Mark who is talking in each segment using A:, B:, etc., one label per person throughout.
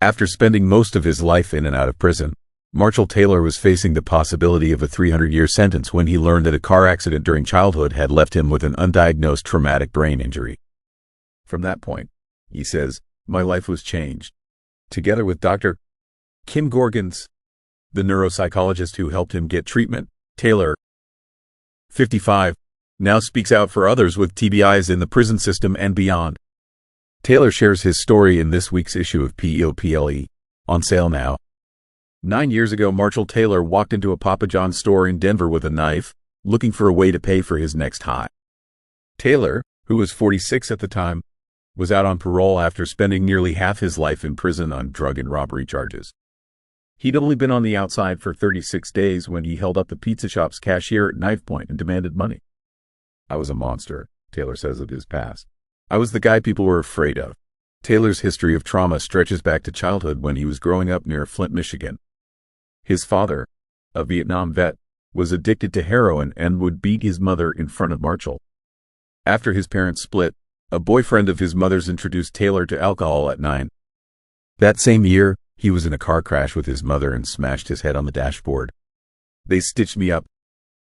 A: After spending most of his life in and out of prison, Marshall Taylor was facing the possibility of a 300-year sentence when he learned that a car accident during childhood had left him with an undiagnosed traumatic brain injury. From that point, he says, my life was changed. Together with Dr. Kim Gorgans, the neuropsychologist who helped him get treatment, Taylor, 55, now speaks out for others with TBIs in the prison system and beyond. Taylor shares his story in this week's issue of POPLE, on sale now. 9 years ago, Marshall Taylor walked into a Papa John's store in Denver with a knife, looking for a way to pay for his next high. Taylor, who was 46 at the time, was out on parole after spending nearly half his life in prison on drug and robbery charges. He'd only been on the outside for 36 days when he held up the pizza shop's cashier at knife point and demanded money. I was a monster, Taylor says of his past. I was the guy people were afraid of. Taylor's history of trauma stretches back to childhood when he was growing up near Flint, Michigan. His father, a Vietnam vet, was addicted to heroin and would beat his mother in front of Marshall. After his parents split, a boyfriend of his mother's introduced Taylor to alcohol at 9. That same year, he was in a car crash with his mother and smashed his head on the dashboard. They stitched me up,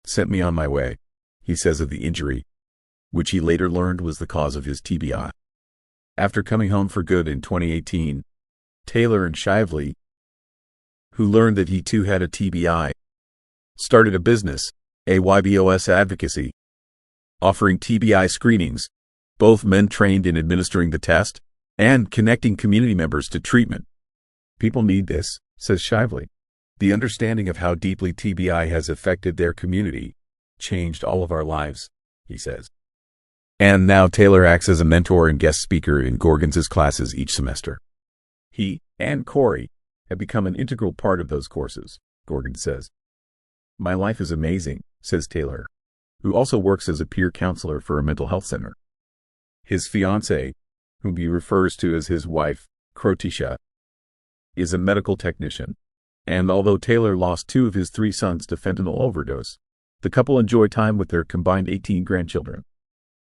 A: sent me on my way, he says of the injury, which he later learned was the cause of his TBI. After coming home for good in 2018, Taylor and Shively, who learned that he too had a TBI, started a business, AYBOS Advocacy, offering TBI screenings, both men trained in administering the test, and connecting community members to treatment. People need this, says Shively. The understanding of how deeply TBI has affected their community changed all of our lives, he says. And now Taylor acts as a mentor and guest speaker in Gorgans' classes each semester. He and Corey have become an integral part of those courses, Gorgans says. My life is amazing, says Taylor, who also works as a peer counselor for a mental health center. His fiancée, whom he refers to as his wife, Crotisha, is a medical technician, and although Taylor lost 2 of his 3 sons to fentanyl overdose, the couple enjoy time with their combined 18 grandchildren.